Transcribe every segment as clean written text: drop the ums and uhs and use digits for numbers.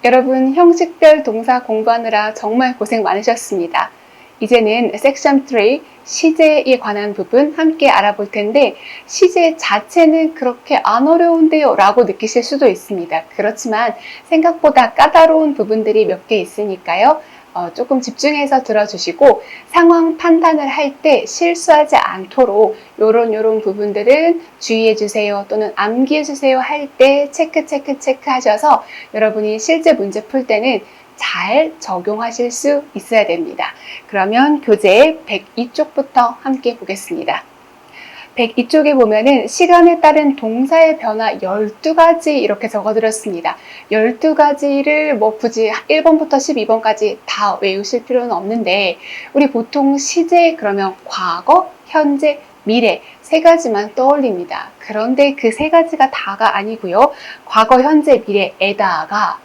여러분, 형식별 동사 공부하느라 정말 고생 많으셨습니다. 이제는 섹션 3 시제에 관한 부분 함께 알아볼 텐데, 시제 자체는 그렇게 안 어려운데요 라고 느끼실 수도 있습니다. 그렇지만 생각보다 까다로운 부분들이 몇 개 있으니까요. 조금 집중해서 들어주시고 상황 판단을 할 때 실수하지 않도록 요런 부분들은 주의해 주세요 또는 암기해 주세요 할 때 체크 하셔서 여러분이 실제 문제 풀 때는 잘 적용하실 수 있어야 됩니다. 그러면 교재 102쪽부터 함께 보겠습니다. 102쪽에 보면은 시간에 따른 동사의 변화 12가지 이렇게 적어드렸습니다. 12가지를 굳이 1번부터 12번까지 다 외우실 필요는 없는데, 우리 보통 시제 그러면 과거, 현재, 미래 세 가지만 떠올립니다. 그런데 그 세 가지가 다가 아니고요. 과거, 현재, 미래에다가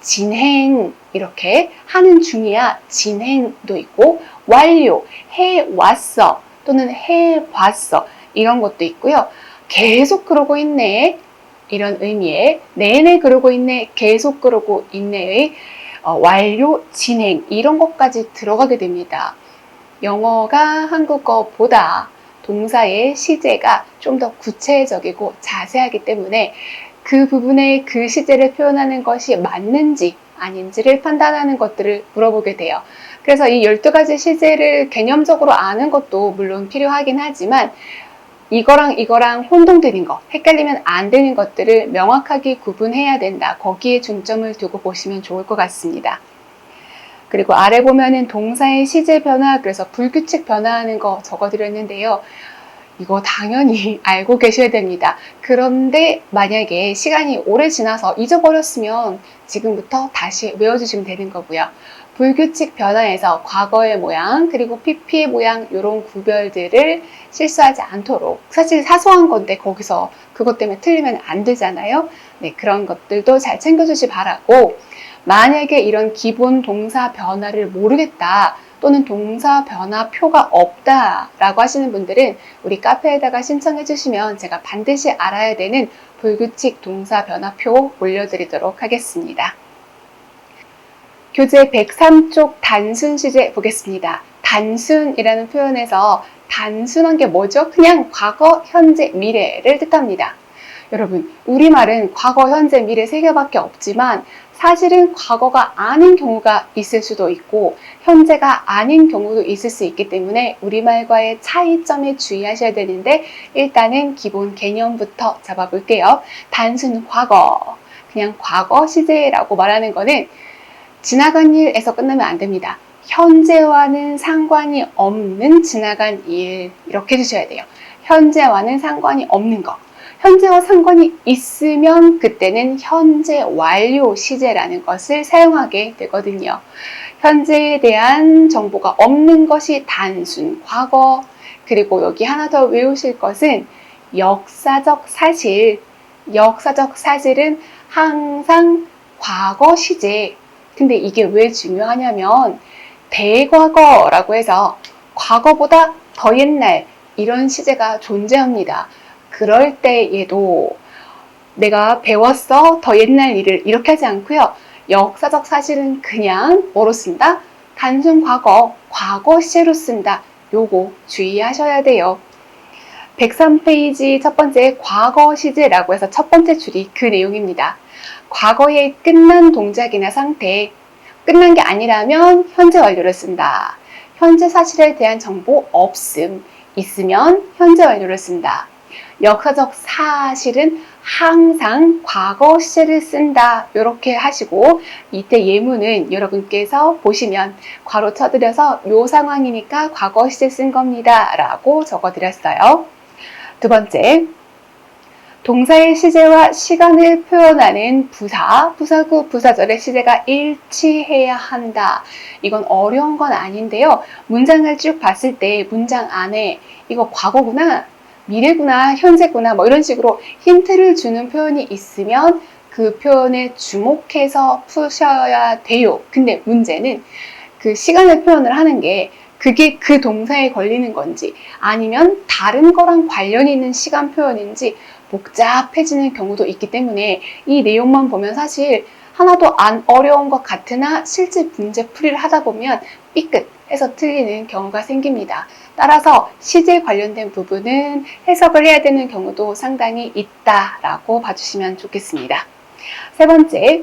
진행 이렇게 하는 중이야 진행도 있고, 완료, 해왔어 또는 해봤어 이런 것도 있고요. 계속 그러고 있네 이런 의미의 내내 그러고 있네, 계속 그러고 있네의 완료, 진행 이런 것까지 들어가게 됩니다. 영어가 한국어보다 동사의 시제가 좀 더 구체적이고 자세하기 때문에 그 부분에 그 시제를 표현하는 것이 맞는지 아닌지를 판단하는 것들을 물어보게 돼요. 그래서 이 12가지 시제를 개념적으로 아는 것도 물론 필요하긴 하지만 이거랑 혼동되는 거, 헷갈리면 안 되는 것들을 명확하게 구분해야 된다. 거기에 중점을 두고 보시면 좋을 것 같습니다. 그리고 아래 보면은 동사의 시제 변화, 그래서 불규칙 변화하는 거 적어드렸는데요. 이거 당연히 알고 계셔야 됩니다. 그런데 만약에 시간이 오래 지나서 잊어버렸으면 지금부터 다시 외워주시면 되는 거고요. 불규칙 변화에서 과거의 모양 그리고 PP의 모양 이런 구별들을 실수하지 않도록, 사실 사소한 건데 거기서 그것 때문에 틀리면 안 되잖아요. 네, 그런 것들도 잘 챙겨주시 바라고, 만약에 이런 기본 동사 변화를 모르겠다 또는 동사 변화표가 없다라고 하시는 분들은 우리 카페에다가 신청해 주시면 제가 반드시 알아야 되는 불규칙 동사 변화표 올려드리도록 하겠습니다. 교재 103쪽 단순 시제 보겠습니다. 단순이라는 표현에서 단순한 게 뭐죠? 그냥 과거, 현재, 미래를 뜻합니다. 여러분, 우리말은 과거, 현재, 미래 세 개밖에 없지만 사실은 과거가 아닌 경우가 있을 수도 있고 현재가 아닌 경우도 있을 수 있기 때문에 우리말과의 차이점에 주의하셔야 되는데, 일단은 기본 개념부터 잡아볼게요. 단순 과거, 그냥 과거 시제라고 말하는 거는 지나간 일에서 끝나면 안 됩니다. 현재와는 상관이 없는 지나간 일, 이렇게 해주셔야 돼요. 현재와는 상관이 없는 거. 현재와 상관이 있으면 그때는 현재 완료 시제라는 것을 사용하게 되거든요. 현재에 대한 정보가 없는 것이 단순 과거, 그리고 여기 하나 더 외우실 것은 역사적 사실. 역사적 사실은 항상 과거 시제. 근데 이게 왜 중요하냐면 대과거라고 해서 과거보다 더 옛날 이런 시제가 존재합니다. 그럴 때에도 내가 배웠어 더 옛날 일을 이렇게 하지 않고요. 역사적 사실은 그냥 뭐로 쓴다? 단순 과거, 과거 시제로 쓴다. 요거 주의하셔야 돼요. 103페이지 첫 번째 과거 시제라고 해서 첫 번째 줄이 그 내용입니다. 과거에 끝난 동작이나 상태, 끝난 게 아니라면 현재 완료를 쓴다. 현재 사실에 대한 정보 없음, 있으면 현재 완료를 쓴다. 역사적 사실은 항상 과거 시제를 쓴다. 이렇게 하시고, 이때 예문은 여러분께서 보시면 괄호 쳐드려서 요 상황이니까 과거 시제 쓴 겁니다 라고 적어드렸어요. 두 번째, 동사의 시제와 시간을 표현하는 부사, 부사구, 부사절의 시제가 일치해야 한다. 이건 어려운 건 아닌데요. 문장을 쭉 봤을 때 문장 안에 이거 과거구나, 미래구나, 현재구나 이런 식으로 힌트를 주는 표현이 있으면 그 표현에 주목해서 푸셔야 돼요. 근데 문제는 그 시간을 표현을 하는 게 그게 그 동사에 걸리는 건지 아니면 다른 거랑 관련이 있는 시간 표현인지 복잡해지는 경우도 있기 때문에 이 내용만 보면 사실 하나도 안 어려운 것 같으나 실제 문제 풀이를 하다 보면 삐끗해서 틀리는 경우가 생깁니다. 따라서 시제 관련된 부분은 해석을 해야 되는 경우도 상당히 있다라고 봐주시면 좋겠습니다. 세 번째,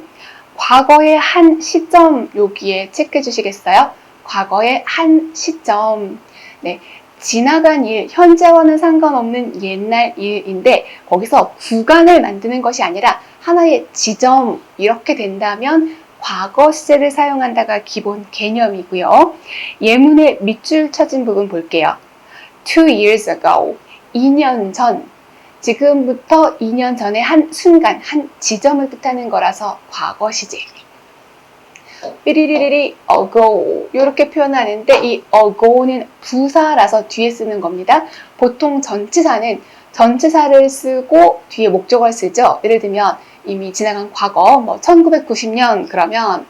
과거의 한 시점 여기에 체크해 주시겠어요? 과거의 한 시점. 네, 지나간 일, 현재와는 상관없는 옛날 일인데 거기서 구간을 만드는 것이 아니라 하나의 지점, 이렇게 된다면 과거 시제를 사용한다가 기본 개념이고요. 예문의 밑줄 쳐진 부분 볼게요. 2 years ago, 2년 전. 지금부터 2년 전의 한 순간, 한 지점을 뜻하는 거라서 과거 시제. 삐리리리리 ago 이렇게 표현하는데 이 ago는 부사라서 뒤에 쓰는 겁니다. 보통 전치사는 전치사를 쓰고 뒤에 목적어를 쓰죠. 예를 들면 이미 지나간 과거, 뭐 1990년 그러면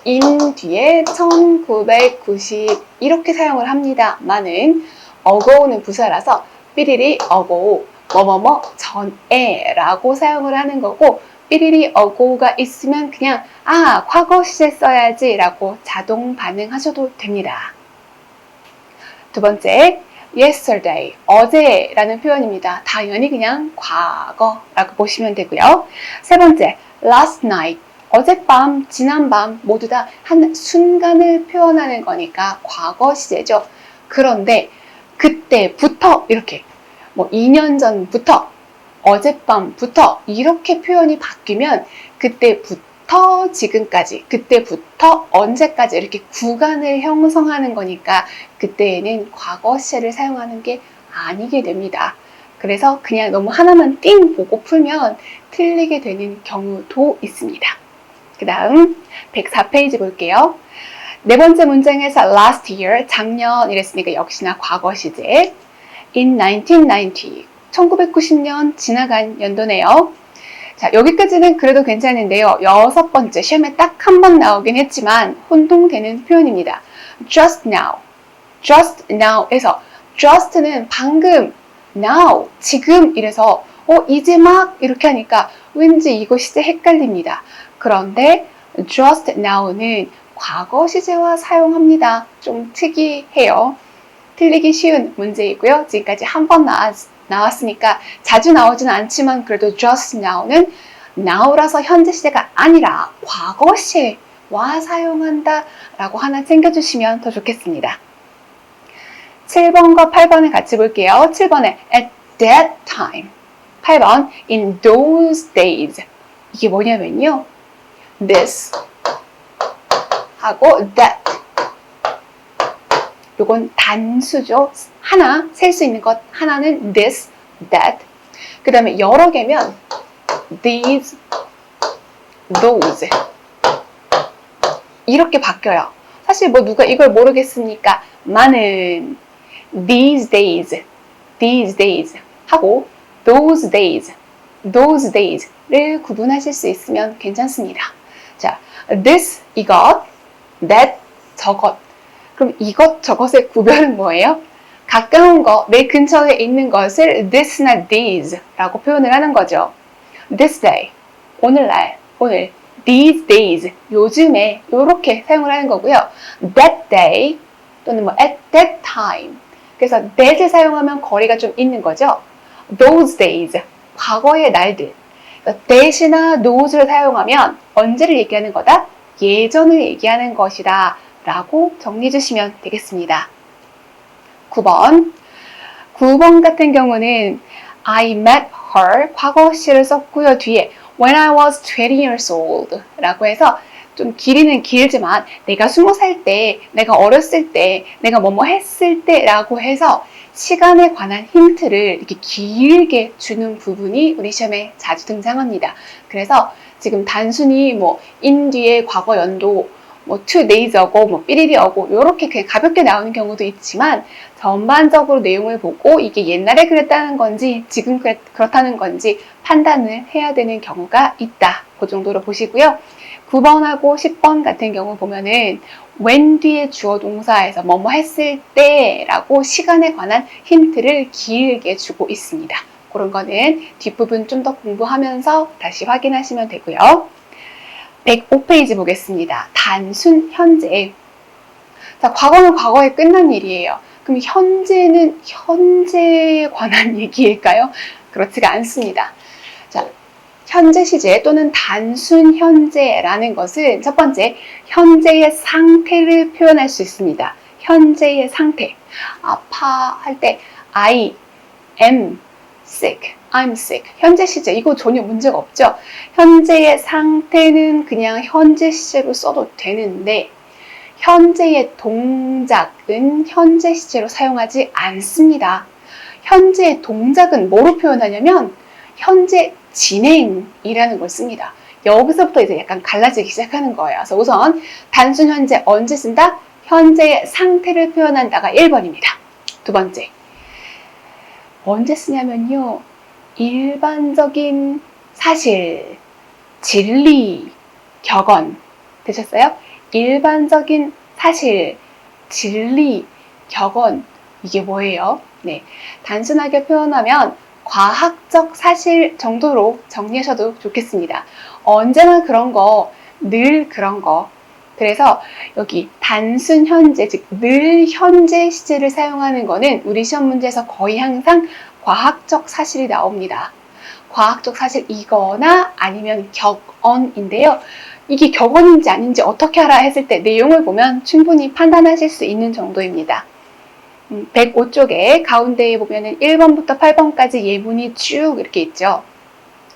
in 뒤에 1990 이렇게 사용을 합니다만은 ago는 부사라서 삐리리 ago 뭐뭐뭐 전에 라고 사용을 하는 거고 삐리리 ago가 있으면 그냥 과거 시제 써야지 라고 자동 반응하셔도 됩니다. 두 번째, yesterday, 어제라는 표현입니다. 당연히 그냥 과거라고 보시면 되고요. 세 번째, last night, 어젯밤, 지난밤 모두 다 한 순간을 표현하는 거니까 과거 시제죠. 그런데 그때부터 이렇게 뭐 2년 전부터 어젯밤부터 이렇게 표현이 바뀌면 그때부터 지금까지, 그때부터 언제까지 이렇게 구간을 형성하는 거니까 그때에는 과거 시제를 사용하는 게 아니게 됩니다. 그래서 그냥 너무 하나만 띵 보고 풀면 틀리게 되는 경우도 있습니다. 그 다음 104페이지 볼게요. 네 번째 문장에서 last year, 작년 이랬으니까 역시나 과거 시제. In 1990, 1990년 지나간 연도네요. 자, 여기까지는 그래도 괜찮은데요. 여섯 번째, 시험에 딱 한 번 나오긴 했지만 혼동되는 표현입니다. just now, just now에서 just는 방금, now, 지금 이래서 이제 막 이렇게 하니까 왠지 이거 시제 헷갈립니다. 그런데 just now는 과거 시제와 사용합니다. 좀 특이해요. 틀리기 쉬운 문제이고요. 지금까지 한 번 나왔으니까 자주 나오지는 않지만 그래도 just now는 now라서 현재 시제가 아니라 과거 시제와 사용한다 라고 하나 챙겨주시면 더 좋겠습니다. 7번과 8번을 같이 볼게요. 7번에 at that time, 8번 in those days. 이게 뭐냐면요. this 하고 that. 요건 단수죠. 하나, 셀 수 있는 것 하나는 this, that. 그 다음에 여러 개면 these, those. 이렇게 바뀌어요. 사실 뭐 누가 이걸 모르겠습니까? 많은 these days 하고 those days를 구분하실 수 있으면 괜찮습니다. 자, this, 이것, that, 저것. 그럼 이것, 저것의 구별은 뭐예요? 가까운 거, 내 근처에 있는 것을 this나 these라고 표현을 하는 거죠. This day, 오늘날, 오늘. These days, 요즘에 이렇게 사용을 하는 거고요. That day 또는 뭐 at that time. 그래서 that을 사용하면 거리가 좀 있는 거죠. Those days, 과거의 날들. that이나 those를 사용하면 언제를 얘기하는 거다? 예전을 얘기하는 것이다 라고 정리해 주시면 되겠습니다. 9번 같은 경우는 I met her, 과거 시를 썼고요. 뒤에 when I was 20 years old 라고 해서 좀 길이는 길지만 내가 20살 때, 내가 어렸을 때, 내가 뭐뭐 했을 때 라고 해서 시간에 관한 힌트를 이렇게 길게 주는 부분이 우리 시험에 자주 등장합니다. 그래서 지금 단순히 뭐 in 뒤에 과거 연도 뭐 2 days ago, 뭐 삐리리 ago 이렇게 그냥 가볍게 나오는 경우도 있지만 전반적으로 내용을 보고 이게 옛날에 그랬다는 건지 지금 그렇다는 건지 판단을 해야 되는 경우가 있다. 그 정도로 보시고요. 9번하고 10번 같은 경우 보면은 when 뒤에 주어 동사에서 뭐뭐 했을 때 라고 시간에 관한 힌트를 길게 주고 있습니다. 그런 거는 뒷부분 좀 더 공부하면서 다시 확인하시면 되고요. 105페이지 보겠습니다. 단순 현재. 자, 과거는 과거에 끝난 일이에요. 그럼 현재는 현재에 관한 얘기일까요? 그렇지가 않습니다. 자, 현재 시제 또는 단순 현재라는 것은 첫 번째, 현재의 상태를 표현할 수 있습니다. 현재의 상태. 아파할 때 I am sick, I'm sick. 현재 시제, 이거 전혀 문제가 없죠. 현재의 상태는 그냥 현재 시제로 써도 되는데 현재의 동작은 현재 시제로 사용하지 않습니다. 현재의 동작은 뭐로 표현하냐면 현재 진행이라는 걸 씁니다. 여기서부터 이제 약간 갈라지기 시작하는 거예요. 그래서 우선 단순 현재 언제 쓴다? 현재의 상태를 표현한다가 1번입니다. 두 번째, 언제 쓰냐면요. 일반적인 사실, 진리, 격언 되셨어요? 일반적인 사실, 진리, 격언 이게 뭐예요? 네, 단순하게 표현하면 과학적 사실 정도로 정리하셔도 좋겠습니다. 언제나 그런 거, 늘 그런 거. 그래서 여기 단순 현재, 즉 늘 현재 시제를 사용하는 거는 우리 시험 문제에서 거의 항상 과학적 사실이 나옵니다. 과학적 사실이거나 아니면 격언인데요. 이게 격언인지 아닌지 어떻게 알아 했을 때 내용을 보면 충분히 판단하실 수 있는 정도입니다. 105쪽에 가운데에 보면은 1번부터 8번까지 예문이 쭉 이렇게 있죠.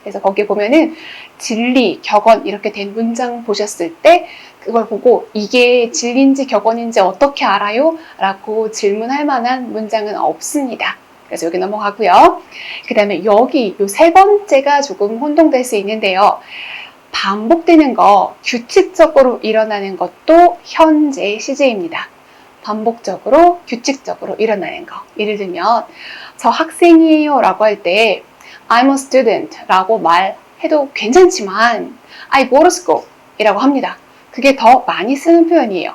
그래서 거기에 보면은 진리, 격언 이렇게 된 문장 보셨을 때 그걸 보고 이게 진리인지 격언인지 어떻게 알아요? 라고 질문할 만한 문장은 없습니다. 그래서 여기 넘어가고요. 그 다음에 여기 요 세 번째가 조금 혼동될 수 있는데요. 반복되는 거, 규칙적으로 일어나는 것도 현재 시제입니다. 반복적으로, 규칙적으로 일어나는 거. 예를 들면 저 학생이에요 라고 할 때 I'm a student 라고 말해도 괜찮지만 I go to school 이라고 합니다. 그게 더 많이 쓰는 표현이에요.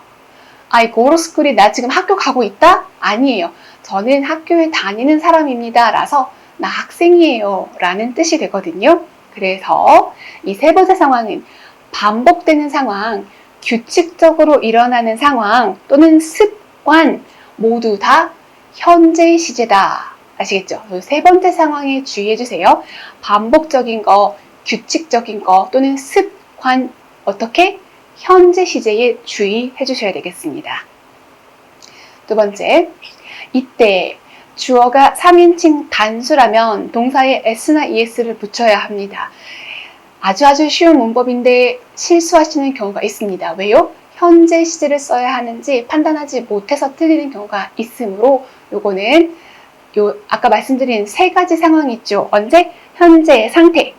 I go to school이 나 지금 학교 가고 있다? 아니에요. 저는 학교에 다니는 사람입니다. 라서 나 학생이에요 라는 뜻이 되거든요. 그래서 이 세 번째 상황은 반복되는 상황, 규칙적으로 일어나는 상황 또는 습관 모두 다 현재 시제다. 아시겠죠? 세 번째 상황에 주의해 주세요. 반복적인 거, 규칙적인 거 또는 습관 어떻게? 현재 시제에 주의해 주셔야 되겠습니다. 두 번째, 이때 주어가 3인칭 단수라면 동사에 s나 es를 붙여야 합니다. 아주 쉬운 문법인데 실수하시는 경우가 있습니다. 왜요? 현재 시제를 써야 하는지 판단하지 못해서 틀리는 경우가 있으므로 요거는 아까 말씀드린 세 가지 상황이 있죠. 언제? 현재의 상태,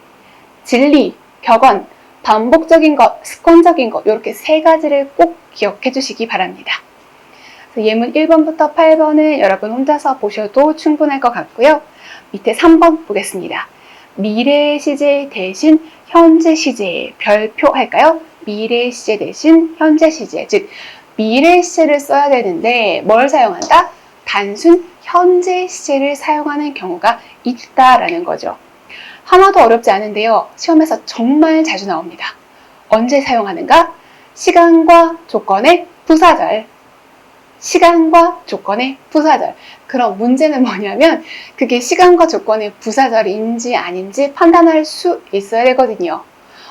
진리, 격언, 반복적인 것, 습관적인 것 이렇게 세 가지를 꼭 기억해 주시기 바랍니다. 예문 1번부터 8번은 여러분 혼자서 보셔도 충분할 것 같고요. 밑에 3번 보겠습니다. 미래 시제 대신 현재 시제 별표 할까요? 미래 시제 대신 현재 시제, 즉 미래 시제를 써야 되는데 뭘 사용한다? 단순 현재 시제를 사용하는 경우가 있다라는 거죠. 하나도 어렵지 않은데요. 시험에서 정말 자주 나옵니다. 언제 사용하는가? 시간과 조건의 부사절. 시간과 조건의 부사절. 그럼 문제는 뭐냐면 그게 시간과 조건의 부사절인지 아닌지 판단할 수 있어야 되거든요.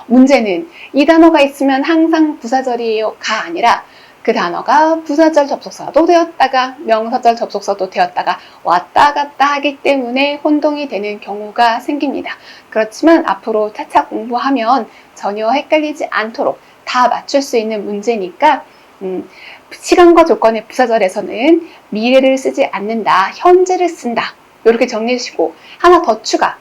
문제는 이 단어가 있으면 항상 부사절이에요가 아니라 그 단어가 부사절 접속사도 되었다가 명사절 접속사도 되었다가 왔다 갔다 하기 때문에 혼동이 되는 경우가 생깁니다. 그렇지만 앞으로 차차 공부하면 전혀 헷갈리지 않도록 다 맞출 수 있는 문제니까 시간과 조건의 부사절에서는 미래를 쓰지 않는다, 현재를 쓴다 이렇게 정리해 주시고 하나 더 추가.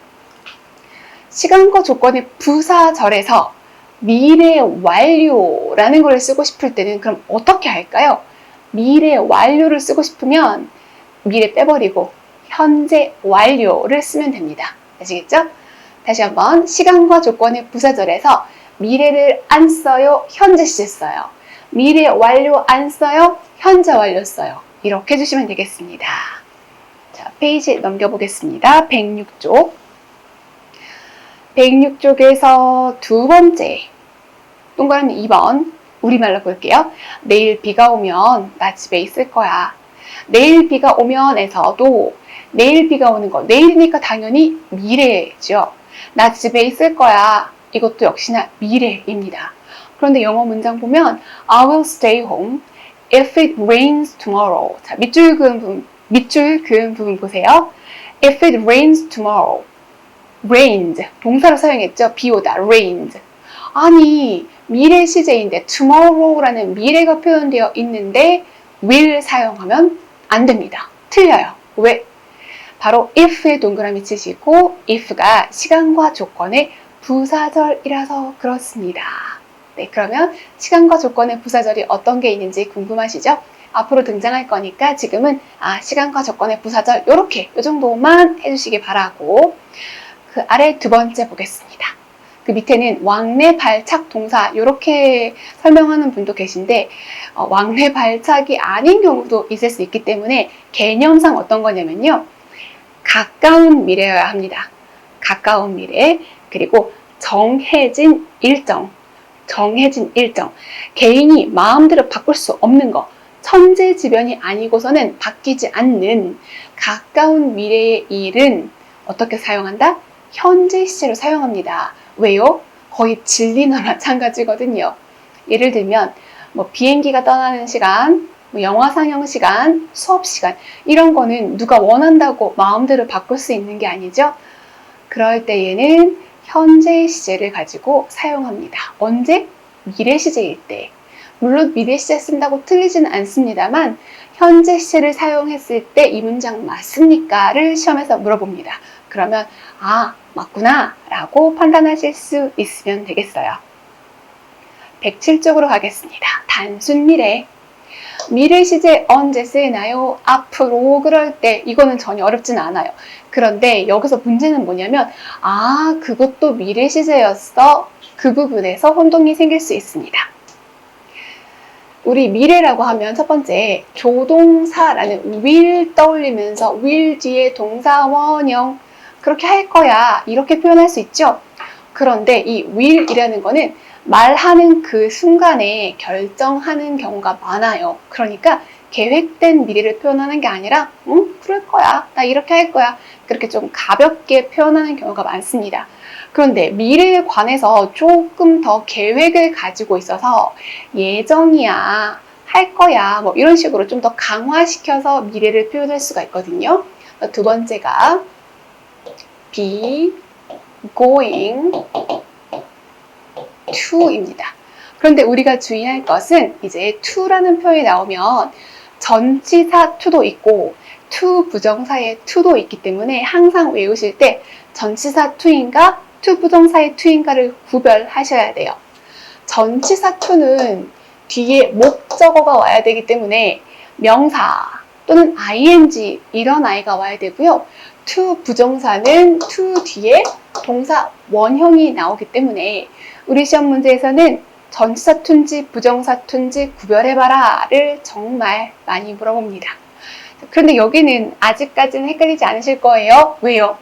시간과 조건의 부사절에서 미래 완료라는 걸 쓰고 싶을 때는 그럼 어떻게 할까요? 미래 완료를 쓰고 싶으면 미래 빼버리고 현재 완료를 쓰면 됩니다. 아시겠죠? 다시 한번 시간과 조건의 부사절에서 미래를 안 써요, 현재 시제 써요. 미래 완료 안 써요, 현재 완료 써요. 이렇게 해주시면 되겠습니다. 자, 페이지 넘겨보겠습니다. 106쪽. 106쪽에서 두 번째 동그라미 2번 우리말로 볼게요. 내일 비가 오면 나 집에 있을 거야. 내일 비가 오면에서도 내일 비가 오는 거, 내일이니까 당연히 미래죠. 나 집에 있을 거야. 이것도 역시나 미래입니다. 그런데 영어 문장 보면 I will stay home if it rains tomorrow. 자, 밑줄 그은 부분 보세요. If it rains tomorrow. rained. 동사로 사용했죠. 비 오다. rained. 아니, 미래 시제인데 tomorrow라는 미래가 표현되어 있는데 will 사용하면 안 됩니다. 틀려요. 왜? 바로 if에 동그라미 치시고 if가 시간과 조건의 부사절이라서 그렇습니다. 네, 그러면 시간과 조건의 부사절이 어떤 게 있는지 궁금하시죠? 앞으로 등장할 거니까 지금은 시간과 조건의 부사절 요렇게 요 정도만 해주시기 바라고 그 아래 두 번째 보겠습니다. 그 밑에는 왕래 발착 동사 요렇게 설명하는 분도 계신데 왕래 발착이 아닌 경우도 있을 수 있기 때문에 개념상 어떤 거냐면요. 가까운 미래여야 합니다. 가까운 미래 그리고 정해진 일정 개인이 마음대로 바꿀 수 없는 거 천재지변이 아니고서는 바뀌지 않는 가까운 미래의 일은 어떻게 사용한다? 현재 시제로 사용합니다. 왜요? 거의 진리나 마찬가지거든요. 예를 들면 비행기가 떠나는 시간, 영화 상영 시간, 수업 시간 이런 거는 누가 원한다고 마음대로 바꿀 수 있는 게 아니죠. 그럴 때에는 현재 시제를 가지고 사용합니다. 언제? 미래 시제일 때. 물론 미래 시제 쓴다고 틀리지는 않습니다만 현재 시제를 사용했을 때 이 문장 맞습니까?를 시험에서 물어봅니다. 그러면 맞구나 라고 판단하실 수 있으면 되겠어요. 107쪽으로 가겠습니다. 단순 미래. 미래 시제 언제 쓰이나요? 앞으로 그럴 때 이거는 전혀 어렵진 않아요. 그런데 여기서 문제는 뭐냐면 그것도 미래 시제였어. 그 부분에서 혼동이 생길 수 있습니다. 우리 미래라고 하면 첫 번째 조동사라는 will 떠올리면서 will 뒤에 동사 원형 그렇게 할 거야 이렇게 표현할 수 있죠. 그런데 이 will이라는 거는 말하는 그 순간에 결정하는 경우가 많아요. 그러니까 계획된 미래를 표현하는 게 아니라 그럴 거야 나 이렇게 할 거야 그렇게 좀 가볍게 표현하는 경우가 많습니다. 그런데 미래에 관해서 조금 더 계획을 가지고 있어서 예정이야 할 거야 이런 식으로 좀 더 강화시켜서 미래를 표현할 수가 있거든요. 두 번째가 be going to입니다. 그런데 우리가 주의할 것은 이제 to라는 표현이 나오면 전치사 to도 있고 to 부정사의 to도 있기 때문에 항상 외우실 때 전치사 to인가 to 부정사의 to인가를 구별하셔야 돼요. 전치사 to는 뒤에 목적어가 와야 되기 때문에 명사 또는 ing 이런 아이가 와야 되고요. to 부정사는 to 뒤에 동사 원형이 나오기 때문에 우리 시험 문제에서는 전치사 to인지 부정사 to인지 구별해봐라를 정말 많이 물어봅니다. 그런데 여기는 아직까지는 헷갈리지 않으실 거예요. 왜요?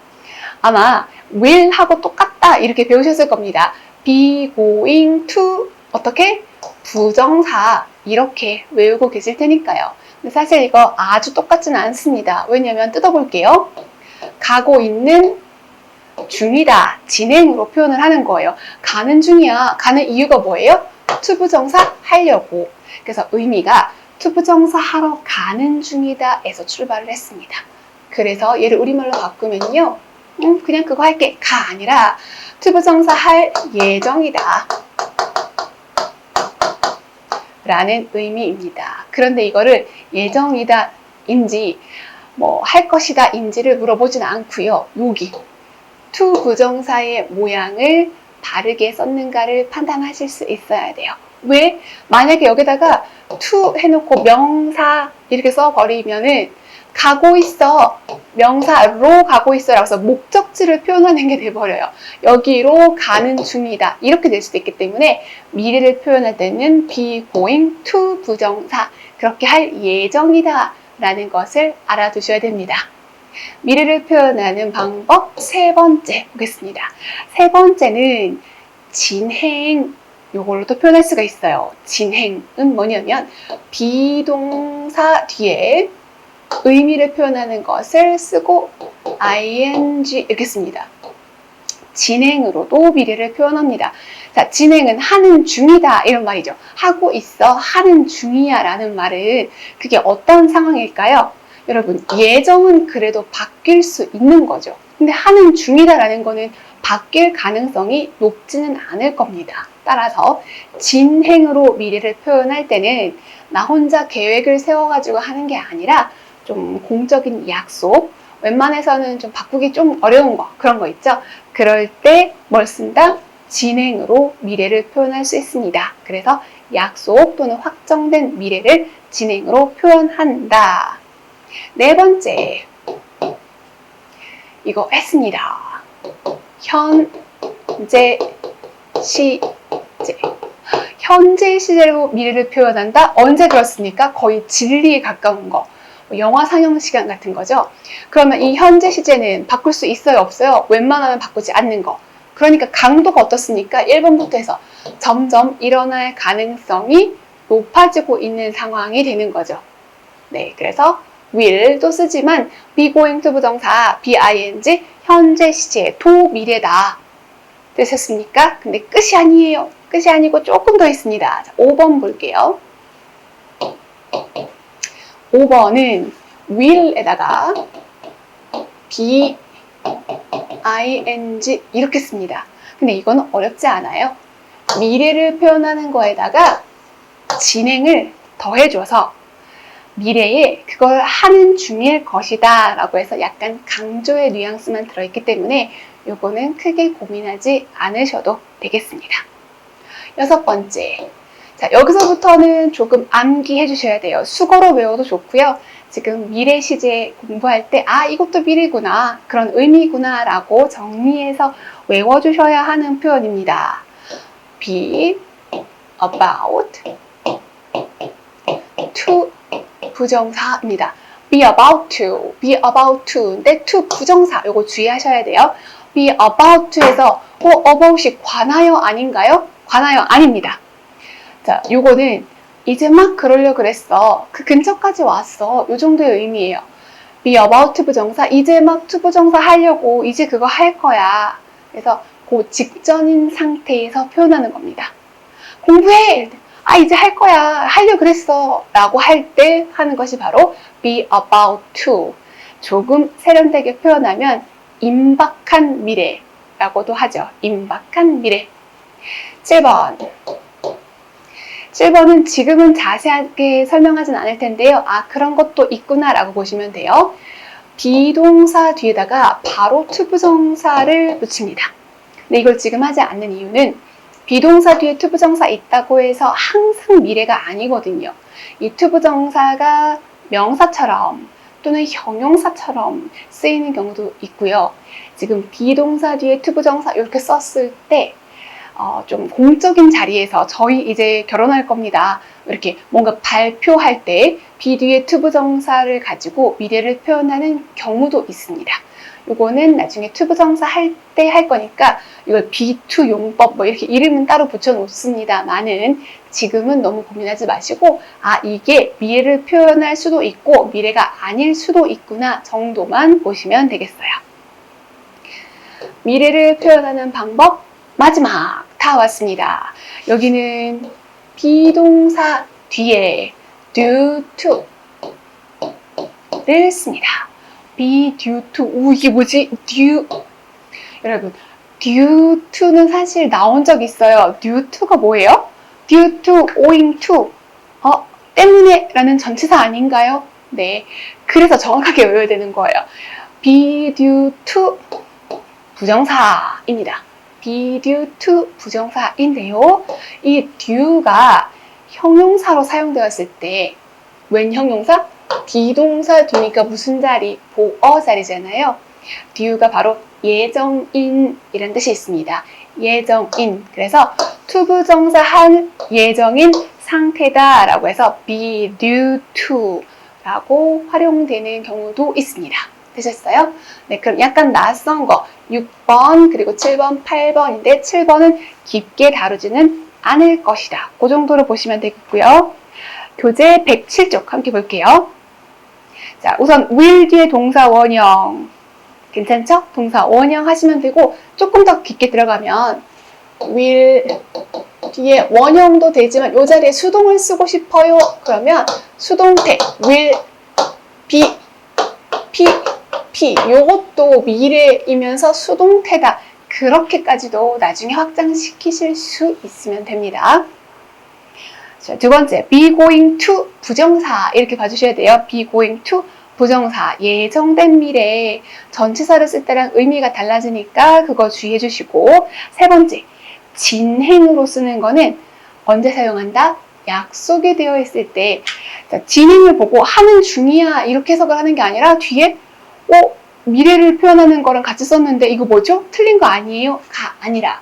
아마 will 하고 똑같다 이렇게 배우셨을 겁니다. be going to 어떻게? 부정사 이렇게 외우고 계실 테니까요. 근데 사실 이거 아주 똑같지는 않습니다. 왜냐면 뜯어볼게요. 가고 있는 중이다. 진행으로 표현을 하는 거예요. 가는 중이야. 가는 이유가 뭐예요? to 부정사 하려고. 그래서 의미가 to 부정사 하러 가는 중이다 에서 출발을 했습니다. 그래서 얘를 우리말로 바꾸면요. 그냥 그거 할게. 가 아니라 to 부정사 할 예정이다. 라는 의미입니다. 그런데 이거를 예정이다 인지 할 것이다 인지를 물어보진 않고요. 여기 to 부정사의 모양을 바르게 썼는가를 판단하실 수 있어야 돼요. 왜? 만약에 여기다가 to 해놓고 명사 이렇게 써버리면은 가고 있어 명사로 가고 있어 라서 목적지를 표현하는 게 돼버려요. 여기로 가는 중이다 이렇게 될 수도 있기 때문에 미래를 표현할 때는 be going to 부정사 그렇게 할 예정이다 라는 것을 알아두셔야 됩니다. 미래를 표현하는 방법 세 번째 보겠습니다. 세 번째는 진행 이걸로도 표현할 수가 있어요. 진행은 뭐냐면 비동사 뒤에 의미를 표현하는 것을 쓰고 ing 이렇게 씁니다. 진행으로도 미래를 표현합니다. 자, 진행은 하는 중이다 이런 말이죠. 하고 있어, 하는 중이야 라는 말은 그게 어떤 상황일까요? 여러분, 예정은 그래도 바뀔 수 있는 거죠. 근데 하는 중이다 라는 거는 바뀔 가능성이 높지는 않을 겁니다. 따라서 진행으로 미래를 표현할 때는 나 혼자 계획을 세워가지고 하는 게 아니라 좀 공적인 약속, 웬만해서는 좀 바꾸기 좀 어려운 거, 그런 거 있죠? 그럴 때 뭘 쓴다? 진행으로 미래를 표현할 수 있습니다. 그래서 약속 또는 확정된 미래를 진행으로 표현한다. 네 번째, 이거 했습니다. 현재 시제. 현재 시제로 미래를 표현한다? 언제 그렇습니까? 거의 진리에 가까운 거. 영화 상영 시간 같은 거죠. 그러면 이 현재 시제는 바꿀 수 있어요? 없어요? 웬만하면 바꾸지 않는 거. 그러니까 강도가 어떻습니까? 1번부터 해서 점점 일어날 가능성이 높아지고 있는 상황이 되는 거죠. 네, 그래서 will도 쓰지만 be going to 부정사, be-ing, 현재 시제, to 미래다. 되셨습니까? 근데 끝이 아니에요. 끝이 아니고 조금 더 있습니다. 자, 5번 볼게요. 5번은 will에다가 be, ing 이렇게 씁니다. 근데 이거는 어렵지 않아요. 미래를 표현하는 거에다가 진행을 더해줘서 미래에 그걸 하는 중일 것이다 라고 해서 약간 강조의 뉘앙스만 들어있기 때문에 요거는 크게 고민하지 않으셔도 되겠습니다. 6번째. 자, 여기서부터는 조금 암기해 주셔야 돼요. 수거로 외워도 좋고요. 지금 미래 시제 공부할 때 아, 이것도 미래구나, 그런 의미구나 라고 정리해서 외워주셔야 하는 표현입니다. be about to 부정사입니다. be about to 근데 to 부정사 요거 주의하셔야 돼요. be about to에서 about이 관하여 아닌가요? 관하여 아닙니다. 자, 요거는 이제 막 그러려고 그랬어, 그 근처까지 왔어, 요 정도의 의미예요. be about 부정사, 이제 막 to 부정사 하려고, 이제 그거 할 거야. 그래서 그 직전인 상태에서 표현하는 겁니다. 공부해! 아, 이제 할 거야, 하려고 그랬어 라고 할 때 하는 것이 바로 be about to. 조금 세련되게 표현하면 임박한 미래라고도 하죠. 임박한 미래. 7번은 지금은 자세하게 설명하진 않을 텐데요. 아, 그런 것도 있구나 라고 보시면 돼요. 비동사 뒤에다가 바로 to 부정사를 붙입니다. 근데 이걸 지금 하지 않는 이유는 비동사 뒤에 to 부정사 있다고 해서 항상 미래가 아니거든요. 이 to 부정사가 명사처럼 또는 형용사처럼 쓰이는 경우도 있고요. 지금 비동사 뒤에 to 부정사 이렇게 썼을 때 좀 공적인 자리에서 저희 이제 결혼할 겁니다, 이렇게 뭔가 발표할 때 be 뒤에 to 부정사를 가지고 미래를 표현하는 경우도 있습니다. 요거는 나중에 to 부정사 할 때 할 거니까 이걸 be to 용법 뭐 이렇게 이름은 따로 붙여 놓습니다만은 지금은 너무 고민하지 마시고 아, 이게 미래를 표현할 수도 있고 미래가 아닐 수도 있구나 정도만 보시면 되겠어요. 미래를 표현하는 방법 마지막 다 왔습니다. 여기는 비동사 뒤에 due to를 씁니다. be due to. 오, 이게 뭐지? due. 여러분, due to는 사실 나온 적 있어요. due to가 뭐예요? due to, owing to. 때문에 라는 전치사 아닌가요? 네. 그래서 정확하게 외워야 되는 거예요. be due to 부정사입니다. be due to 부정사인데요. 이 due가 형용사로 사용되었을 때 웬 형용사? 비동사 뒤니까 무슨 자리? 보어 자리잖아요. due가 바로 예정인이라는 뜻이 있습니다. 예정인. 그래서 to 부정사 한 예정인 상태다 라고 해서 be due to 라고 활용되는 경우도 있습니다. 되셨어요? 네, 그럼 약간 낯선 거 6번 그리고 7번, 8번인데 7번은 깊게 다루지는 않을 것이다. 그 정도로 보시면 되겠고요. 교재 107쪽 함께 볼게요. 자, 우선 will 뒤에 동사 원형. 괜찮죠? 동사 원형 하시면 되고 조금 더 깊게 들어가면 will 뒤에 원형도 되지만 이 자리에 수동을 쓰고 싶어요. 그러면 수동태 will be 요것도 미래이면서 수동태다. 그렇게까지도 나중에 확장시키실 수 있으면 됩니다. 자, 두 번째, be going to 부정사 이렇게 봐주셔야 돼요. be going to 부정사, 예정된 미래에 전치사를 쓸 때랑 의미가 달라지니까 그거 주의해 주시고, 세 번째, 진행으로 쓰는 거는 언제 사용한다? 약속이 되어 있을 때. 자, 진행을 보고 하는 중이야 이렇게 해석을 하는 게 아니라 뒤에 미래를 표현하는 거랑 같이 썼는데 이거 뭐죠? 틀린 거 아니에요? 가 아니라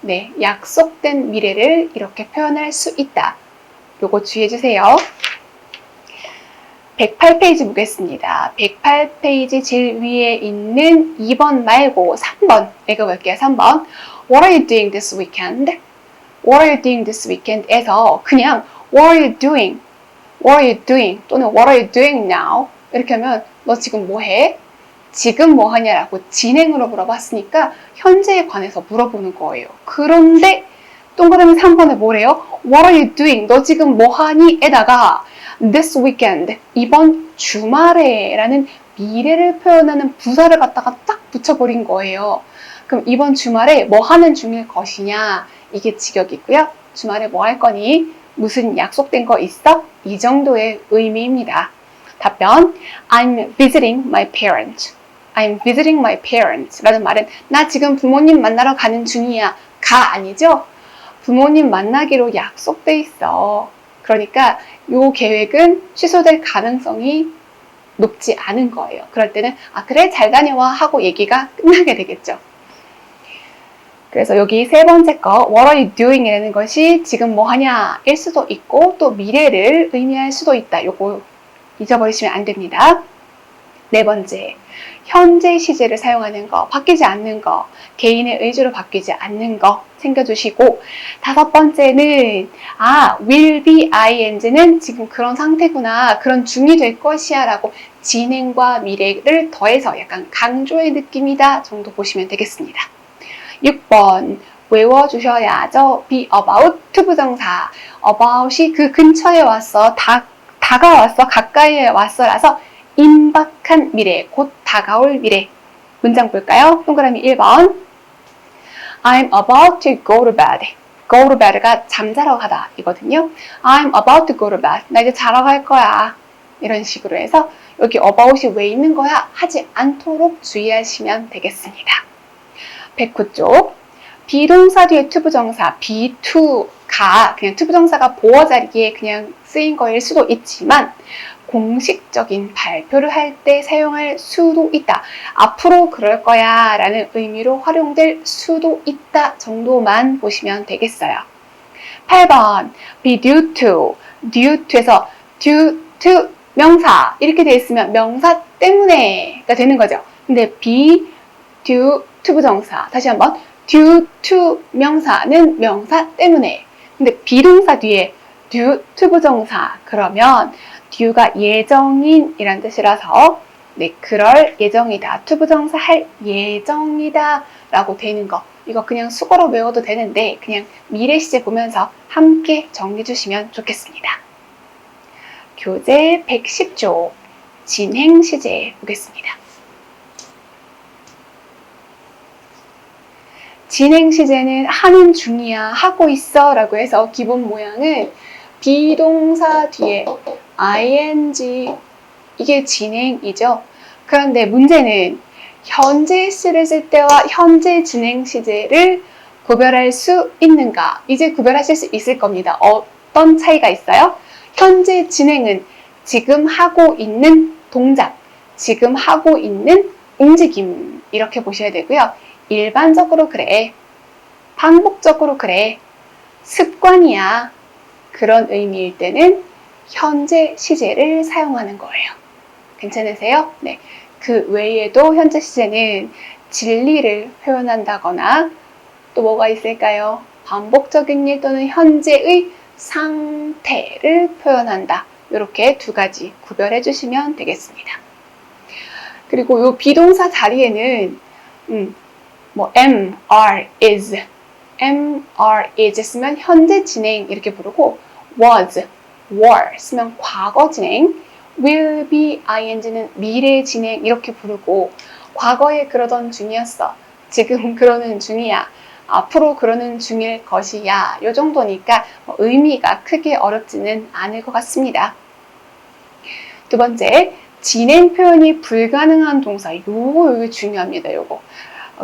네, 약속된 미래를 이렇게 표현할 수 있다. 요거 주의해 주세요. 108페이지 보겠습니다. 108페이지 제일 위에 있는 2번 말고 3번 읽어볼게요. 3번 What are you doing this weekend? What are you doing this weekend? 에서 그냥 What are you doing? What are you doing? 또는 What are you doing now? 이렇게 하면 너 지금 뭐 해? 지금 뭐 하냐라고 진행으로 물어봤으니까 현재에 관해서 물어보는 거예요. 그런데 동그라미 3번에 뭐래요? What are you doing? 너 지금 뭐 하니? 에다가 this weekend, 이번 주말에 라는 미래를 표현하는 부사를 갖다가 딱 붙여버린 거예요. 그럼 이번 주말에 뭐 하는 중일 것이냐? 이게 직역이고요. 주말에 뭐 할 거니? 무슨 약속된 거 있어? 이 정도의 의미입니다. 답변, I'm visiting my parents. I'm visiting my parents 라는 말은 나 지금 부모님 만나러 가는 중이야. 가 아니죠? 부모님 만나기로 약속돼 있어. 그러니까 이 계획은 취소될 가능성이 높지 않은 거예요. 그럴 때는 아 그래 잘 다녀와 하고 얘기가 끝나게 되겠죠. 그래서 여기 세 번째 거 What are you doing? 이라는 것이 지금 뭐 하냐 일 수도 있고 또 미래를 의미할 수도 있다. 요거 잊어버리시면 안 됩니다. 네 번째, 현재 시제를 사용하는 거, 바뀌지 않는 거, 개인의 의지로 바뀌지 않는 거 챙겨주시고, 다섯 번째는 will be ing는 지금 그런 상태구나, 그런 중이 될 것이야 라고 진행과 미래를 더해서 약간 강조의 느낌이다 정도 보시면 되겠습니다. 6번 외워주셔야죠. be about 투부정사, about이 그 근처에 왔어, 다가왔어, 가까이에 왔어 라서 임박한 미래, 곧 다가올 미래. 문장 볼까요? 동그라미 1번. I'm about to go to bed. go to bed가 잠자러 가다 이거든요. I'm about to go to bed. 나 이제 자러 갈 거야. 이런 식으로 해서 여기 about이 왜 있는 거야? 하지 않도록 주의하시면 되겠습니다. 109쪽. 비동사 뒤에 투부정사, be to가 그냥 투부정사가 보어 자리에 그냥 쓰인 거일 수도 있지만 공식적인 발표를 할 때 사용할 수도 있다. 앞으로 그럴 거야 라는 의미로 활용될 수도 있다 정도만 보시면 되겠어요. 8번 be due to에서 due to 명사 이렇게 돼 있으면 명사 때문에가 되는 거죠. 근데 be due to 부정사 다시 한번 due to 명사는 명사 때문에 근데 비동사 뒤에 due to 부정사 그러면 due가 예정인 이란 뜻이라서 네, 그럴 예정이다. 투부정사 할 예정이다 라고 되는 거 이거 그냥 수거로 외워도 되는데 그냥 미래 시제 보면서 함께 정리해 주시면 좋겠습니다. 교재 110쪽 진행 시제 보겠습니다. 진행 시제는 하는 중이야, 하고 있어 라고 해서 기본 모양은 비동사 뒤에 ing 이게 진행이죠. 그런데 문제는 현재 시를 쓸 때와 현재 진행 시제를 구별할 수 있는가? 이제 구별하실 수 있을 겁니다. 어떤 차이가 있어요? 현재 진행은 지금 하고 있는 동작, 지금 하고 있는 움직임 이렇게 보셔야 되고요. 일반적으로 그래, 반복적으로 그래, 습관이야 그런 의미일 때는 현재 시제를 사용하는 거예요. 괜찮으세요? 네. 그 외에도 현재 시제는 진리를 표현한다거나 또 뭐가 있을까요? 반복적인 일 또는 현재의 상태를 표현한다. 이렇게 두 가지 구별해 주시면 되겠습니다. 그리고 이 비동사 자리에는 am, are, is, 쓰면 현재 진행 이렇게 부르고 was, were 쓰면 과거 진행, will be, ing는 미래 진행 이렇게 부르고 과거에 그러던 중이었어, 지금 그러는 중이야, 앞으로 그러는 중일 것이야 요 정도니까 의미가 크게 어렵지는 않을 것 같습니다. 두 번째, 진행 표현이 불가능한 동사. 요거 중요합니다. 요거.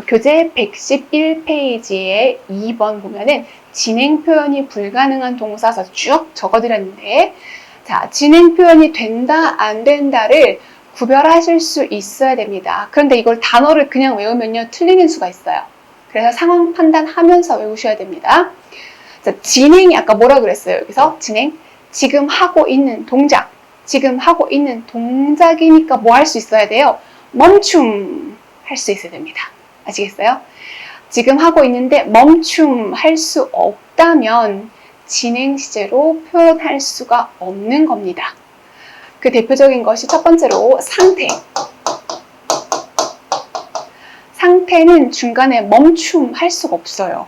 교재 111페이지에 2번 보면은 진행 표현이 불가능한 동사서 쭉 적어드렸는데, 자, 진행 표현이 된다, 안 된다를 구별하실 수 있어야 됩니다. 그런데 이걸 단어를 그냥 외우면요, 틀리는 수가 있어요. 그래서 상황 판단하면서 외우셔야 됩니다. 자, 진행이 아까 뭐라 그랬어요? 여기서 진행, 지금 하고 있는 동작. 지금 하고 있는 동작이니까 뭐 할 수 있어야 돼요? 멈춤 할 수 있어야 됩니다. 아시겠어요? 지금 하고 있는데 멈춤 할 수 없다면 진행 시제로 표현할 수가 없는 겁니다. 그 대표적인 것이 첫 번째로 상태. 상태는 중간에 멈춤 할 수가 없어요.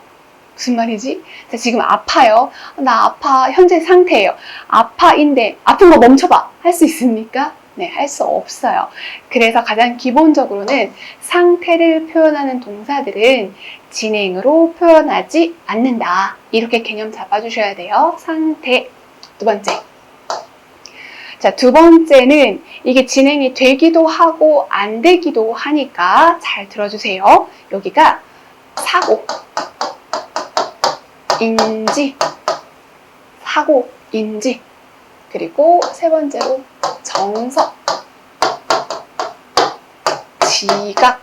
무슨 말이지? 자, 지금 아파요. 나 아파. 현재 상태예요. 아파인데 아픈 거 멈춰봐. 할 수 있습니까? 네, 할 수 없어요. 그래서 가장 기본적으로는 상태를 표현하는 동사들은 진행으로 표현하지 않는다. 이렇게 개념 잡아주셔야 돼요. 상태. 두 번째. 자, 두 번째는 이게 진행이 되기도 하고 안 되기도 하니까 잘 들어주세요. 여기가 사고, 인지, 사고, 인지, 그리고 세 번째로 정서, 지각.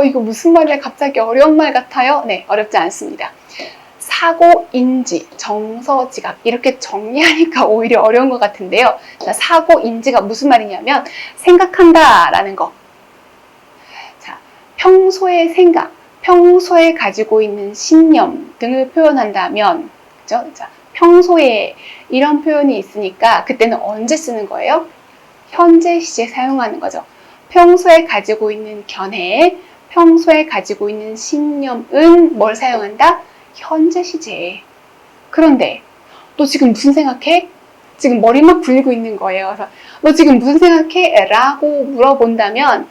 이거 무슨 말이야? 갑자기 어려운 말 같아요? 네, 어렵지 않습니다. 사고, 인지, 정서, 지각 이렇게 정리하니까 오히려 어려운 것 같은데요. 자, 사고, 인지가 무슨 말이냐면 생각한다 라는 거. 자, 평소의 생각, 평소에 가지고 있는 신념 등을 표현한다면, 그죠? 자, 평소에 이런 표현이 있으니까 그때는 언제 쓰는 거예요? 현재 시제 사용하는 거죠. 평소에 가지고 있는 견해, 평소에 가지고 있는 신념은 뭘 사용한다? 현재 시제. 그런데 너 지금 무슨 생각해? 지금 머리 막 굴리고 있는 거예요. 그래서 너 지금 무슨 생각해? 라고 물어본다면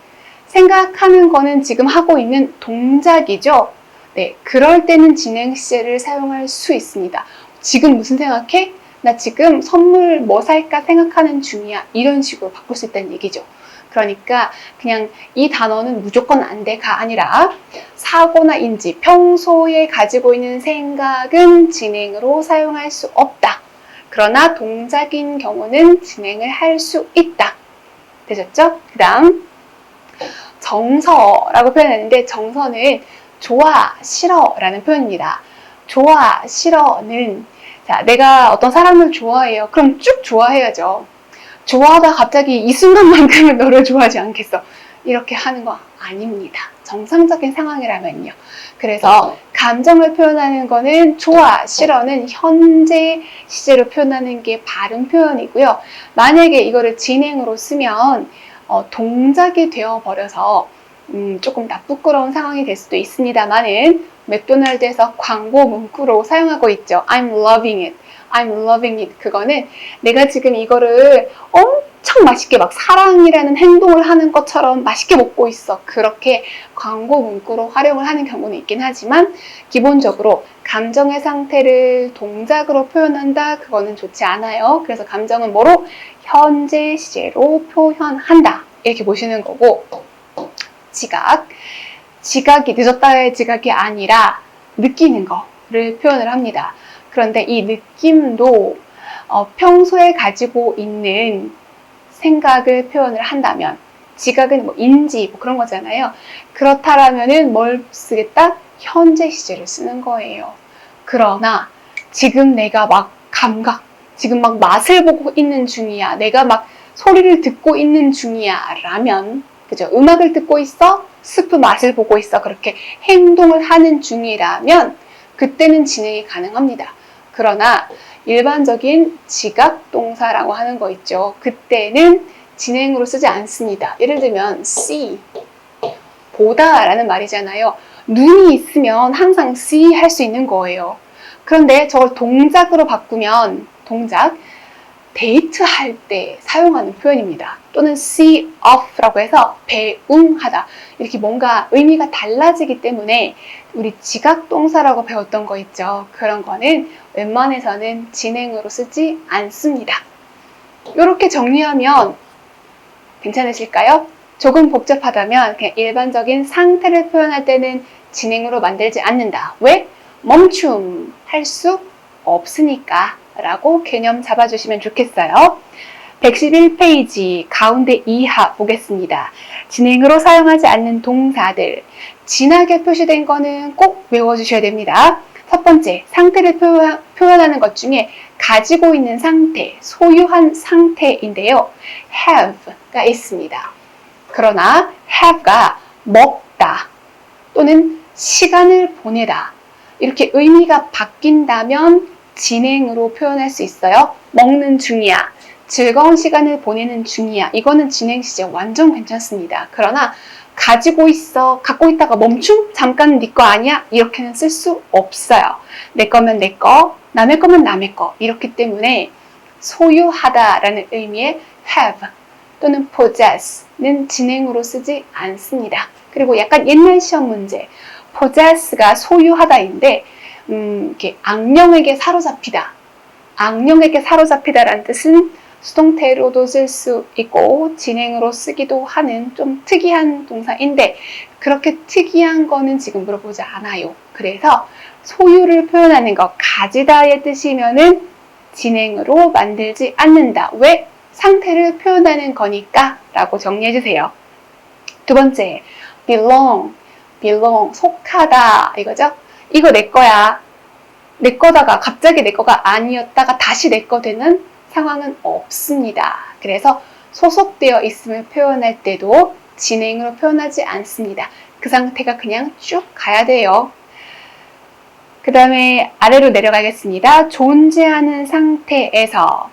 생각하는 거는 지금 하고 있는 동작이죠. 네, 그럴 때는 진행 시제를 사용할 수 있습니다. 지금 무슨 생각해? 나 지금 선물 뭐 살까 생각하는 중이야. 이런 식으로 바꿀 수 있다는 얘기죠. 그러니까 그냥 이 단어는 무조건 안 돼가 아니라 사고나 인지, 평소에 가지고 있는 생각은 진행으로 사용할 수 없다. 그러나 동작인 경우는 진행을 할 수 있다. 되셨죠? 그 다음 정서라고 표현했는데 정서는 좋아, 싫어 라는 표현입니다. 좋아, 싫어는 자, 내가 어떤 사람을 좋아해요. 그럼 쭉 좋아해야죠. 좋아하다 갑자기 이 순간만큼은 너를 좋아하지 않겠어. 이렇게 하는 거 아닙니다. 정상적인 상황이라면요. 그래서 감정을 표현하는 거는 좋아, 싫어는 현재 시제로 표현하는 게 바른 표현이고요. 만약에 이거를 진행으로 쓰면 동작이 되어버려서 조금 나쁘끄러운 상황이 될 수도 있습니다만은 맥도날드에서 광고 문구로 사용하고 있죠. I'm loving it. I'm loving it. 그거는 내가 지금 이거를 엄청 맛있게 막 사랑이라는 행동을 하는 것처럼 맛있게 먹고 있어. 그렇게 광고 문구로 활용을 하는 경우는 있긴 하지만 기본적으로 감정의 상태를 동작으로 표현한다. 그거는 좋지 않아요. 그래서 감정은 뭐로? 현재 시제로 표현한다. 이렇게 보시는 거고 지각. 지각이 늦었다의 지각이 아니라 느끼는 거를 표현을 합니다. 그런데 이 느낌도 평소에 가지고 있는 생각을 표현을 한다면 지각은 뭐 인지 뭐 그런 거잖아요. 그렇다라면은 뭘 쓰겠다? 현재 시제를 쓰는 거예요. 그러나 지금 내가 막 감각, 지금 막 맛을 보고 있는 중이야. 내가 막 소리를 듣고 있는 중이야. 라면 그죠? 음악을 듣고 있어? 스프 맛을 보고 있어. 그렇게 행동을 하는 중이라면 그때는 진행이 가능합니다. 그러나 일반적인 지각동사라고 하는 거 있죠. 그때는 진행으로 쓰지 않습니다. 예를 들면 see, 보다 라는 말이잖아요. 눈이 있으면 항상 see 할 수 있는 거예요. 그런데 저걸 동작으로 바꾸면 동작, 데이트할 때 사용하는 표현입니다. 또는 see off라고 해서 배웅하다. 이렇게 뭔가 의미가 달라지기 때문에 우리 지각동사라고 배웠던 거 있죠. 그런 거는 웬만해서는 진행으로 쓰지 않습니다. 이렇게 정리하면 괜찮으실까요? 조금 복잡하다면 그냥 일반적인 상태를 표현할 때는 진행으로 만들지 않는다. 왜? 멈춤 할 수 없으니까 라고 개념 잡아주시면 좋겠어요. 111페이지 가운데 이하 보겠습니다. 진행으로 사용하지 않는 동사들. 진하게 표시된 거는 꼭 외워주셔야 됩니다. 첫 번째, 상태를 표현하는 것 중에 가지고 있는 상태, 소유한 상태인데요. have가 있습니다. 그러나 have가 먹다 또는 시간을 보내다 이렇게 의미가 바뀐다면 진행으로 표현할 수 있어요. 먹는 중이야. 즐거운 시간을 보내는 중이야. 이거는 진행 시제 완전 괜찮습니다. 그러나 가지고 있어, 갖고 있다가 멈춤? 잠깐 네 거 아니야? 이렇게는 쓸 수 없어요. 내 거면 내 거, 남의 거면 남의 거. 이렇기 때문에 소유하다라는 의미의 have 또는 possess는 진행으로 쓰지 않습니다. 그리고 약간 옛날 시험 문제, possess가 소유하다인데 이렇게 악령에게 사로잡히다. 악령에게 사로잡히다라는 뜻은 수동태로도 쓸 수 있고 진행으로 쓰기도 하는 좀 특이한 동사인데 그렇게 특이한 거는 지금 물어보지 않아요. 그래서 소유를 표현하는 것, 가지다의 뜻이면은 진행으로 만들지 않는다. 왜? 상태를 표현하는 거니까 라고 정리해 주세요. 두 번째, belong, 속하다 이거죠. 이거 내 거야. 내 거다가 갑자기 내 거가 아니었다가 다시 내 거 되는 상황은 없습니다. 그래서 소속되어 있음을 표현할 때도 진행으로 표현하지 않습니다. 그 상태가 그냥 쭉 가야 돼요. 그 다음에 아래로 내려가겠습니다. 존재하는 상태에서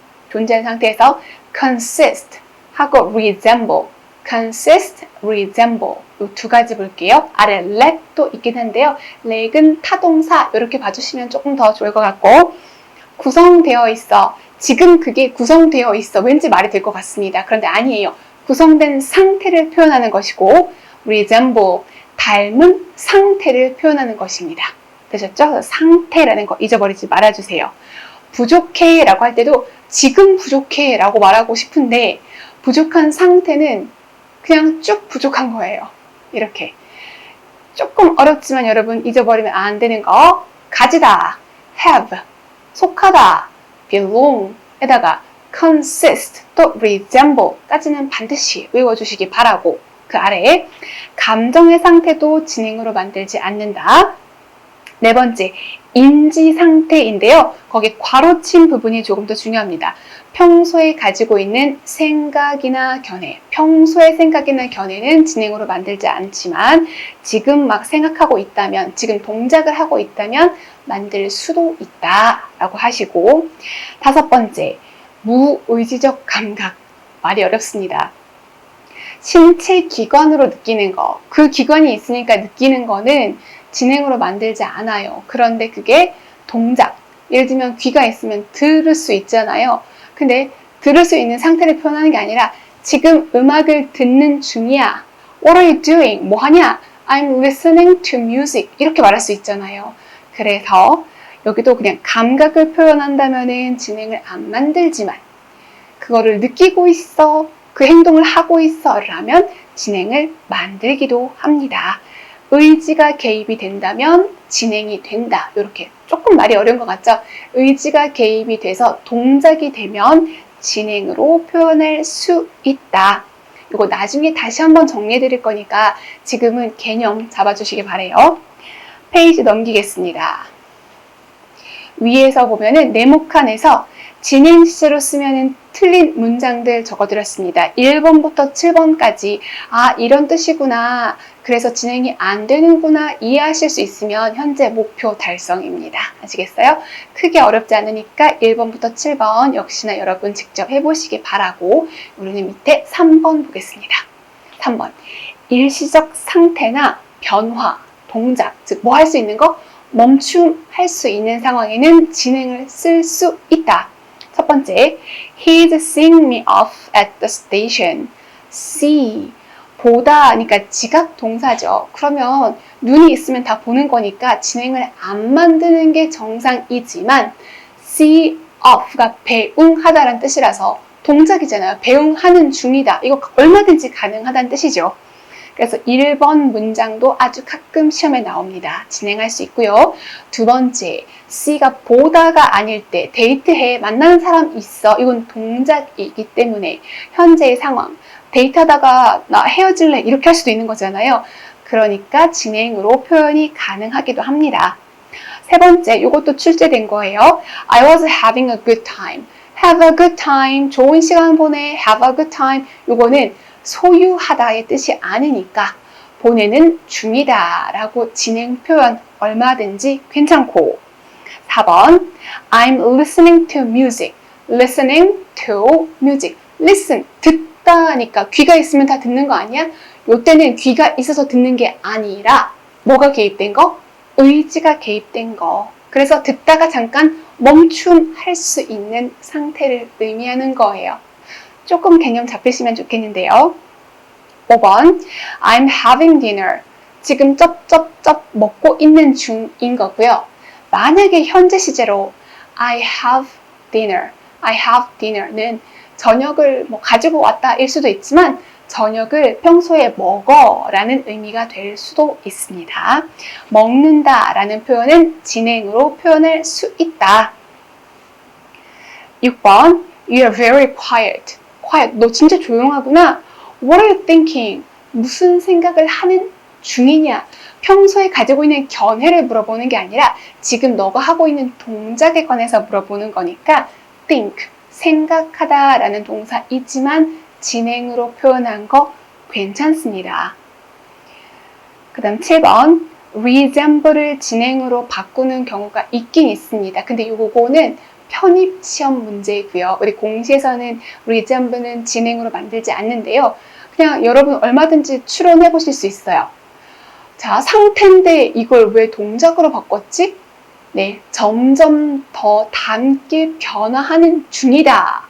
consist 하고 resemble, consist, resemble 이 두 가지 볼게요. 아래 렉도 있긴 한데요. 렉은 타동사 이렇게 봐주시면 조금 더 좋을 것 같고 구성되어 있어. 지금 그게 구성되어 있어. 왠지 말이 될 것 같습니다. 그런데 아니에요. 구성된 상태를 표현하는 것이고 resemble, 닮은 상태를 표현하는 것입니다. 되셨죠? 상태라는 거 잊어버리지 말아주세요. 부족해 라고 할 때도 지금 부족해 라고 말하고 싶은데 부족한 상태는 그냥 쭉 부족한 거예요. 이렇게 조금 어렵지만 여러분 잊어버리면 안 되는 거 가지다, have, 속하다, belong 에다가 consist 또 resemble 까지는 반드시 외워주시기 바라고 그 아래에 감정의 상태도 진행으로 만들지 않는다. 네 번째, 인지 상태인데요. 거기 괄호친 부분이 조금 더 중요합니다. 평소에 가지고 있는 생각이나 견해, 평소의 생각이나 견해는 진행으로 만들지 않지만 지금 막 생각하고 있다면, 지금 동작을 하고 있다면 만들 수도 있다라고 하시고 다섯 번째, 무의지적 감각. 말이 어렵습니다. 신체 기관으로 느끼는 거, 그 기관이 있으니까 느끼는 거는 진행으로 만들지 않아요. 그런데 그게 동작, 예를 들면 귀가 있으면 들을 수 있잖아요. 근데 들을 수 있는 상태를 표현하는 게 아니라 지금 음악을 듣는 중이야. What are you doing? 뭐 하냐? I'm listening to music. 이렇게 말할 수 있잖아요. 그래서 여기도 그냥 감각을 표현한다면은 진행을 안 만들지만 그거를 느끼고 있어, 그 행동을 하고 있어 라면 진행을 만들기도 합니다. 의지가 개입이 된다면 진행이 된다. 이렇게 조금 말이 어려운 것 같죠? 의지가 개입이 돼서 동작이 되면 진행으로 표현할 수 있다. 이거 나중에 다시 한번 정리해 드릴 거니까 지금은 개념 잡아주시기 바래요. 페이지 넘기겠습니다. 위에서 보면은 네모칸에서 진행 시제로 쓰면은 틀린 문장들 적어드렸습니다. 1번부터 7번까지 이런 뜻이구나. 그래서 진행이 안 되는구나 이해하실 수 있으면 현재 목표 달성입니다. 아시겠어요? 크게 어렵지 않으니까 1번부터 7번 역시나 여러분 직접 해보시기 바라고 우리는 밑에 3번 보겠습니다. 3번 일시적 상태나 변화, 동작, 즉 뭐 할 수 있는 거? 멈춤할 수 있는 상황에는 진행을 쓸 수 있다. 첫 번째, He's seeing me off at the station. See, 보다, 그러니까 지각 동사죠. 그러면 눈이 있으면 다 보는 거니까 진행을 안 만드는 게 정상이지만 see off가 배웅하다라는 뜻이라서 동작이잖아요. 배웅하는 중이다. 이거 얼마든지 가능하다는 뜻이죠. 그래서 1번 문장도 아주 가끔 시험에 나옵니다. 진행할 수 있고요. 두 번째, C가 보다가 아닐 때 데이트해 만나는 사람 있어. 이건 동작이기 때문에 현재의 상황, 데이트하다가 나 헤어질래 이렇게 할 수도 있는 거잖아요. 그러니까 진행으로 표현이 가능하기도 합니다. 세 번째, 이것도 출제된 거예요. I was having a good time. Have a good time. 좋은 시간 보내. Have a good time. 이거는 소유하다의 뜻이 아니니까 보내는 중이다 라고 진행 표현 얼마든지 괜찮고 4번 I'm listening to music. Listening to music. Listen, 듣다니까 귀가 있으면 다 듣는 거 아니야? 요때는 귀가 있어서 듣는 게 아니라 뭐가 개입된 거? 의지가 개입된 거. 그래서 듣다가 잠깐 멈춤할 수 있는 상태를 의미하는 거예요. 조금 개념 잡히시면 좋겠는데요. 5번 I'm having dinner. 지금 쩝쩝쩝 먹고 있는 중인 거고요. 만약에 현재 시제로 I have dinner. I have dinner는 저녁을 가지고 왔다 일 수도 있지만 저녁을 평소에 먹어 라는 의미가 될 수도 있습니다. 먹는다 라는 표현은 진행으로 표현할 수 있다. 6번 You're very quiet. quiet. 너 진짜 조용하구나. What are you thinking? 무슨 생각을 하는 중이냐? 평소에 가지고 있는 견해를 물어보는 게 아니라 지금 너가 하고 있는 동작에 관해서 물어보는 거니까 think, 생각하다 라는 동사이지만 진행으로 표현한 거 괜찮습니다. 그 다음 7번 resemble을 진행으로 바꾸는 경우가 있긴 있습니다. 근데 요거는 편입 시험 문제이고요. 우리 공시에서는 resemble는 진행으로 만들지 않는데요. 그냥 여러분 얼마든지 추론해 보실 수 있어요. 자, 상태인데 이걸 왜 동작으로 바꿨지? 네, 점점 더 닮게 변화하는 중이다.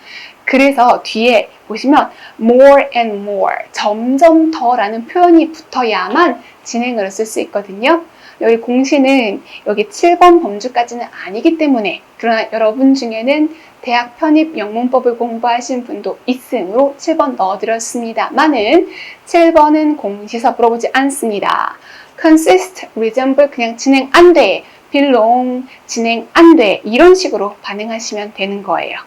그래서 뒤에 보시면 more and more, 점점 더라는 표현이 붙어야만 진행으로 쓸 수 있거든요. 여기 공시는 여기 7번 범주까지는 아니기 때문에 그러나 여러분 중에는 대학 편입 영문법을 공부하신 분도 있으므로 7번 넣어드렸습니다만은 7번은 공시에서 물어보지 않습니다. consist, resemble 그냥 진행 안 돼, belong 진행 안 돼 이런 식으로 반응하시면 되는 거예요.